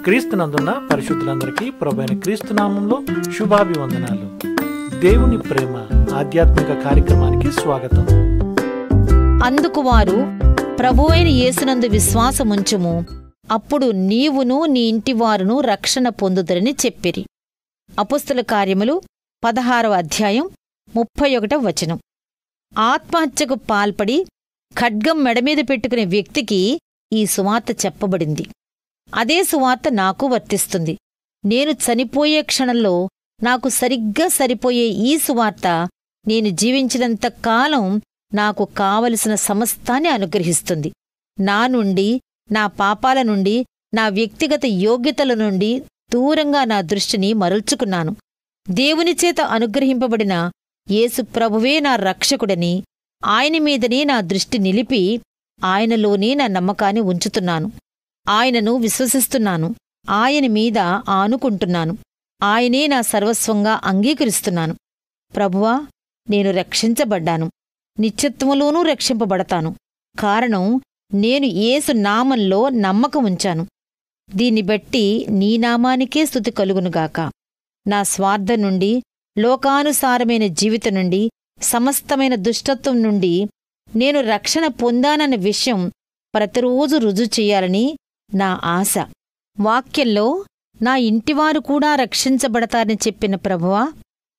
క్రీస్తునందున్న పరిశుద్ధులందరికీ ప్రభువైన క్రీస్తు నామంలో శుభాభివందనాలు. దేవుని ప్రేమ ఆధ్యాత్మిక కార్యక్రమానికి స్వాగతం. అందుకు వారు, ప్రభువైన యేసునందు విశ్వాసముంచుము, అప్పుడు నీవును నీ ఇంటివారును రక్షణ పొందుదరని చెప్పిరి. అపొస్తలుల కార్యములు 16వ అధ్యాయం 31వ వచనం. ఆత్మహత్యకు పాల్పడి ఖడ్గం మెడమీద పెట్టుకునే వ్యక్తికి ఈ సువార్త చెప్పబడింది. అదే సువార్త నాకు వర్తిస్తుంది. నేను చనిపోయే క్షణంలో నాకు సరిగ్గా సరిపోయే ఈ సువార్త నేను జీవించినంత కాలం నాకు కావలసిన సమస్తాన్ని అనుగ్రహిస్తుంది. నా నుండి, నా పాపాల నుండి, నా వ్యక్తిగత యోగ్యతల నుండి దూరంగా నా దృష్టిని మరల్చుకున్నాను. దేవునిచేత అనుగ్రహింపబడిన యేసు ప్రభువే నా రక్షకుడని, ఆయన మీదనే నా దృష్టి నిలిపి ఆయనలోనే నా నమ్మకాన్ని ఉంచుతున్నాను. ఆయనను విశ్వసిస్తున్నాను. ఆయన మీద ఆనుకుంటున్నాను. ఆయనే నా సర్వస్వంగా అంగీకరిస్తున్నాను. ప్రభువా, నేను రక్షించబడ్డాను. నిత్యత్వములోనూ రక్షింపబడతాను. కారణం, నేను యేసు నామంలో నమ్మకం ఉంచాను. దీన్ని బట్టి నీ నామానికే స్తుతి కలుగునుగాక. నా స్వార్థం నుండి, లోకానుసారమైన జీవితం నుండి, సమస్తమైన దుష్టత్వం నుండి నేను రక్షణ పొందానన్న విషయం ప్రతిరోజు రుజువు చెయ్యాలని నా ఆశ. వాక్యంలో నా ఇంటివారు కూడా రక్షించబడతారని చెప్పిన ప్రభువా,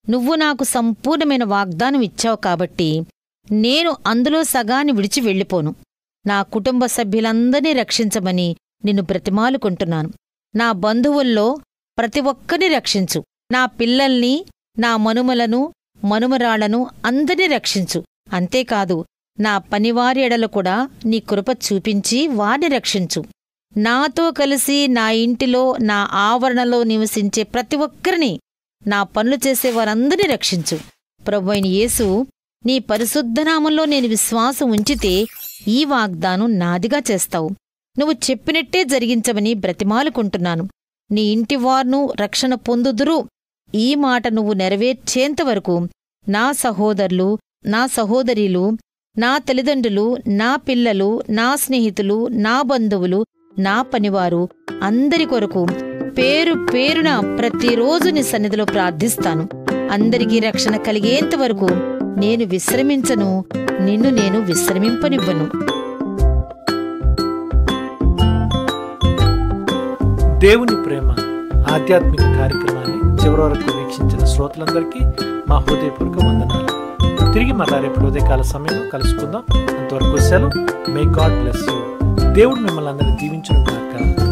నువ్వు నాకు సంపూర్ణమైన వాగ్దానం ఇచ్చావు కాబట్టి నేను అందులో సగాన్ని విడిచి వెళ్ళిపోను. నా కుటుంబ సభ్యులందరినీ రక్షించమని నిన్ను బ్రతిమాలుకుంటున్నాను. నా బంధువుల్లో ప్రతి ఒక్కరిని రక్షించు. నా పిల్లల్ని, నా మనుమలను, మనుమరాళ్లను అందరినీ రక్షించు. అంతేకాదు, నా పనివారి ఎడల కూడా నీ కృప చూపించి వారిని రక్షించు. నాతో కలిసి నా ఇంటిలో, నా ఆవరణలో నివసించే ప్రతి ఒక్కరిని, నా పనులు చేసేవారందరినీ రక్షించు. ప్రభువైన యేసు, నీ పరిశుద్ధనామంలో నేను విశ్వాసం ఉంచితే ఈ వాగ్దానం నాదిగా చేస్తావు. నువ్వు చెప్పినట్టే జరిగించమని బ్రతిమాలుకుంటున్నాను. నీ ఇంటివార్ను రక్షణ పొందుదురు. ఈ మాట నువ్వు నెరవేర్చేంతవరకు నా సహోదరులు, నా సహోదరీలు, నా తల్లిదండ్రులు, నా పిల్లలు, నా స్నేహితులు, నా బంధువులు, నా పనివారు అందరి కొరకు పేరు పేరున ప్రతిరోజు నీ సన్నిధిలో ప్రార్థిస్తాను. అందరికీ రక్షణ కలిగేంతవరకు నేను విశ్రమించను, నిన్ను నేను విశ్రమింపనివ్వను. దేవుని ప్రేమ ఆధ్యాత్మిక కార్యక్రమాన్ని చివరి వరకు వీక్షించిన శ్రోతలందరికీ మా హృదయపూర్వక వందనాలు. తిరిగి మళ్ళా రేపు ఉదయకాల సమయంలో కలుసుకుందాం. అంతవరకు సెలవు. May God bless you. దేవుడు మిమ్మల్ని అందరినీ దీవించును గాక.